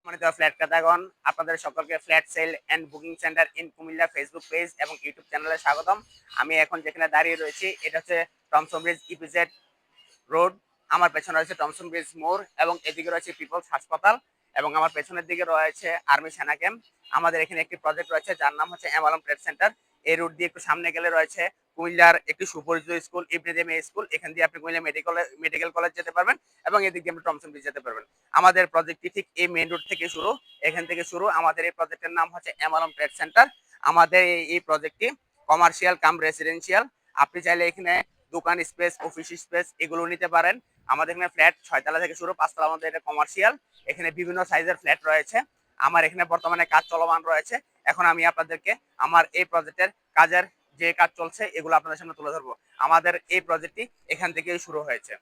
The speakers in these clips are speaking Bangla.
সম্মানিত ফ্ল্যাট ক্রেতাগণ, আপনাদের সকলকে flat sale and booking centre in Comilla Facebook page এবং ইউটিউব চ্যানেলে স্বাগতম। আমি এখন যেখানে দাঁড়িয়ে রয়েছি এটা হচ্ছে টমসন ব্রিজ ইপিজেড রোড। আমার পেছনে রয়েছে টমসন ব্রিজ মোড় এবং এদিকে রয়েছে পিপলস হাসপাতাল এবং আমার পেছনের দিকে রয়েছে আর্মি সেনা ক্যাম্প। আমাদের এখানে একটি প্রজেক্ট রয়েছে যার নাম হচ্ছে এম আলম ট্রেড সেন্টার। এই রুট দিয়ে একটু সামনে গেলে রয়েছে কুমিল্লার একটি সুপরিচিত স্কুল ইবনে জামিয়া স্কুল। এখান দিয়ে আপনি কুমিল্লা মেডিকেল কলেজ যেতে পারবেন এবং এদিক দিয়ে আপনি টমসন ব্রিজ যেতে পারবেন। আমাদের প্রজেক্টটি ঠিক এই মেইন রোড থেকে শুরু, এখান থেকে শুরু। আমাদের এই প্রজেক্টের নাম হচ্ছে এম আলম ট্রেড সেন্টার। আমাদের এই প্রজেক্টটি কমার্শিয়াল কাম রেসিডেন্সিয়াল। আপনি চাইলে এখানে দোকান স্পেস, অফিস স্পেস এগুলো নিতে পারেন। আমাদের এখানে ফ্ল্যাট 6 তলা থেকে শুরু, 5 তলার মধ্যে এটা কমার্শিয়াল। এখানে বিভিন্ন সাইজের ফ্ল্যাট রয়েছে। আমার এখানে বর্তমানে কাজ চলমান রয়েছে। এখন আমি আপনাদেরকে আমার এই প্রজেক্টের কাজের যে কাজ চলছে এগুলো আপনাদের সামনে তুলে ধরবো। আমাদের এই প্রজেক্টটি এখান থেকেই শুরু হয়েছে।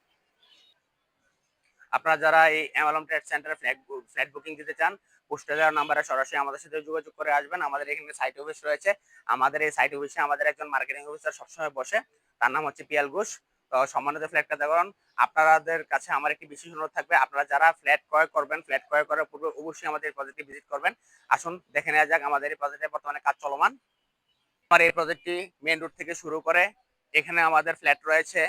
আপনারা যারা এই এমএলএম ট্রেড সেন্টারে ফ্ল্যাট বুকিং দিতে চান, পোস্টে দেওয়ার নাম্বারে সরাসরি আমাদের সাথে যোগাযোগ করে আসবেন। আমাদের এখানে সাইট অফিস রয়েছে। আমাদের এই সাইট অফিসে আমাদের একজন মার্কেটিং অফিসার সবসময় বসে, তার নাম হচ্ছে পিয়াল ঘোষ। তো সম্মানিত ফ্ল্যাট ক্রেতাগণ, আপনাদের কাছে আমার একটি বিশেষ অনুরোধ থাকবে, আপনারা যারা ফ্ল্যাট ক্রয় করবেন, ফ্ল্যাট ক্রয় করার পূর্বে অবশ্যই আমাদের এই প্রজেক্টটি ভিজিট করবেন। আসুন দেখে নেওয়া যাক আমাদের এই প্রজেক্টে বর্তমানে কাজ চলমান। আমার এই প্রজেক্টটি মেইন রোড থেকে শুরু করে এখানে আমাদের ফ্ল্যাট রয়েছে,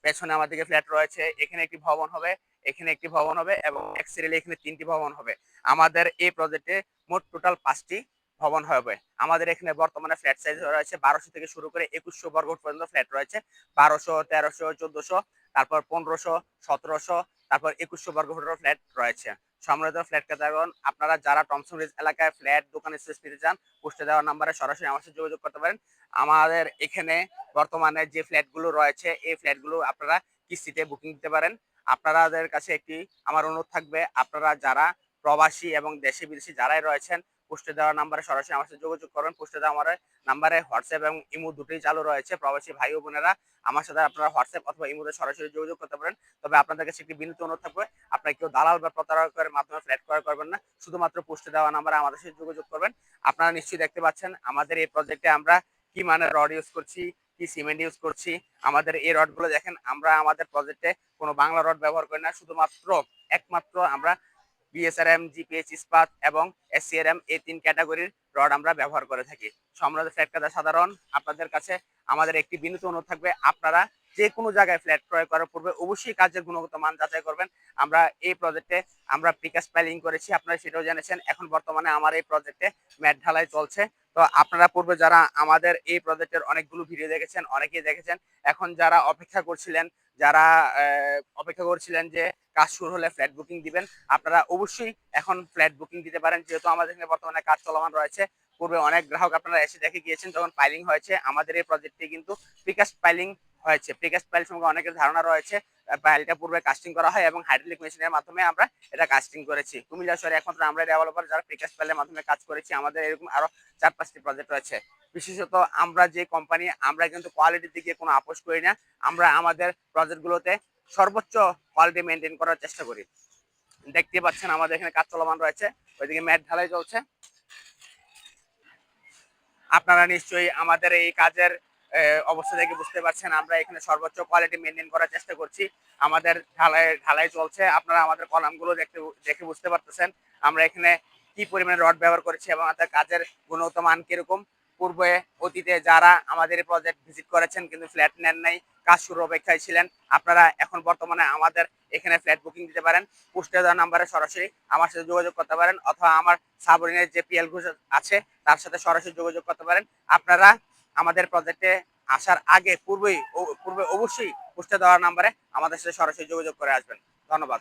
পেছনে আমাদেরকে ফ্ল্যাট রয়েছে, এখানে একটি ভবন হবে, এখানে একটি ভবন হবে এবং এক সিরিয়ালে এখানে 3টি ভবন হবে। আমাদের এই প্রজেক্টে মোট টোটাল 5টি ভবন হবে। আমাদের এখানে বর্তমানে ফ্ল্যাট সাইজ রয়েছে 1200 থেকে শুরু করে 2100 বর্গফুট পর্যন্ত ফ্ল্যাট রয়েছে। 1200, 1300, 1400, তারপর 1500, 1700, তারপর 2100 বর্গফুটের ফ্ল্যাট রয়েছে। সম্মানিত ফ্ল্যাট ক্রেতাগণ, আপনারা যারা টমসন ব্রিজ এলাকায় ফ্ল্যাট দোকান স্পেস নিতে চান, পোস্টে দেওয়া নাম্বারে সরাসরি আমার সাথে যোগাযোগ করতে পারেন। আমাদের এখানে বর্তমানে যে ফ্ল্যাটগুলো রয়েছে এই ফ্ল্যাটগুলো আপনারা কিস্তিতে বুকিং দিতে পারেন। আপনাদের কাছে একটি আমার অনুরোধ থাকবে, আপনারা যারা প্রবাসী এবং দেশে বিদেশি যারাই রয়েছেন, পোস্টে দেওয়া নাম্বারে সরাসরি আমার সাথে যোগাযোগ করবেন। পোস্টে দেওয়া আমার নাম্বারে হোয়াটসঅ্যাপ এবং ইমো দুটোই চালু রয়েছে। প্রবাসী ভাই ও বোনেরা আমার সাথে আপনারা হোয়াটসঅ্যাপ অথবা ইমোতে সরাসরি যোগাযোগ করতে পারেন। তবে আপনাদের কাছে একটি বিনীত অনুরোধ থাকবে, আপনারা কেউ দালাল বা প্রতারকের মাধ্যমে ফ্ল্যাট ক্রয় করবেন না। শুধুমাত্র পোস্টে দেওয়া নাম্বারে আমাদের সাথে যোগাযোগ করবেন। আপনারা নিশ্চয়ই দেখতে পাচ্ছেন আমাদের এই প্রজেক্টে আমরা কি মানের রড ইউজ করছি, কি সিমেন্ট ইউজ করছি। আমাদের এই রডগুলো দেখেন, আমরা আমাদের প্রজেক্টে কোনো বাংলা রড ব্যবহার করি না। শুধুমাত্র একমাত্র আমরা বিএসআরএম, জিপিএইচ ইস্পাত এবং এসসিআরএম এই 3 ক্যাটাগরির রড আমরা ব্যবহার করে থাকি। সম্মানিত ফ্ল্যাট ক্রেতা সাধারণ, আপনাদের কাছে আমাদের একটি বিনীত অনুরোধ থাকবে, আপনারা যে কোনো জায়গায় ফ্ল্যাট ক্রয় করার পূর্বে অবশ্যই কাজের গুণগত মান যাচাই করবেন। আমরা এই প্রজেক্টে আমরা প্রিকাস্ট পাইলিং করেছি, আপনারা সেটাও জেনেছেন। এখন বর্তমানে আমার এই প্রজেক্টে ম্যাট ঢালাই চলছে। তো আপনারা পূর্বে যারা আমাদের এই প্রজেক্টের অনেকগুলো ভিডিও দেখেছেন, অনেকেই দেখেছেন। এখন যারা অপেক্ষা করছিলেন, যারা অপেক্ষা করছিলেন যে কাজ শুরু হলে ফ্ল্যাট বুকিং দিবেন, আপনারা অবশ্যই এখন ফ্ল্যাট বুকিং দিতে পারেন, যেহেতু আমাদের এখানে বর্তমানে কাজ চলমান রয়েছে। পূর্বে অনেক গ্রাহক আপনারা এসে দেখে গিয়েছেন যখন পাইলিং হয়েছে। আমাদের এই প্রজেক্টটি কিন্তু প্রিকাস্ট পাইলিং হয়েছে। প্রিকাস্ট পাইল সম্পর্কে অনেকের ধারণা রয়েছে। পাইলটা পূর্বে কাস্টিং করা হয় এবং হাইড্রোলিক মেশিনের মাধ্যমে আমরা এটা কাস্টিং করেছি। কুমিল্লা শহরে একমাত্র আমরা ডেভেলপার যারা প্রিকাস্ট পাইলের মাধ্যমে কাজ করেছি। আমাদের এরকম আরো 4-5টি প্রজেক্ট রয়েছে। বিশেষত আমরা যে কোম্পানি, আমরা কিন্তু কোয়ালিটির দিকে কোনো আপোষ করি না। আমরা আমাদের প্রজেক্টগুলোতে সর্বোচ্চ কোয়ালিটি মেনটেন করার চেষ্টা করি। দেখতে পাচ্ছেন আমাদের এখানে কাজ চলমান রয়েছে, ওইদিকে ম্যাট ঢালাই চলছে। আপনারা নিশ্চয়ই আমাদের এই কাজের অবস্থা দেখে বুঝতে পারছেন আমরা এখানে সর্বোচ্চ কোয়ালিটি মেনটেন করার চেষ্টা করছি। আমাদের ঢালাই চলছে। আপনারা আমাদের কলামগুলো দেখে বুঝতে পারতেছেন আমরা এখানে কি পরিমাণে রড ব্যবহার করেছি এবং আমাদের কাজের গুণগত মান কিরকম। পূর্বে অতীতে যারা আমাদের প্রজেক্ট ভিজিট করেছেন কিন্তু ফ্ল্যাট নেন নাই, কাজ শুরু অপেক্ষায় ছিলেন, আপনারা এখন বর্তমানে আমাদের এখানে ফ্ল্যাট বুকিং দিতে পারেন। পোস্টে দেওয়া নাম্বারে সরাসরি আমার সাথে যোগাযোগ করতে পারেন অথবা আমার সাবঅর্ডিনেট যে পিএল ঘোষ আছে তার সাথে সরাসরি যোগাযোগ করতে পারেন। আপনারা আমাদের প্রজেক্টে আসার আগে পূর্বে অবশ্যই পোস্টে দেওয়ার নাম্বারে আমাদের সাথে সরাসরি যোগাযোগ করে আসবেন। ধন্যবাদ।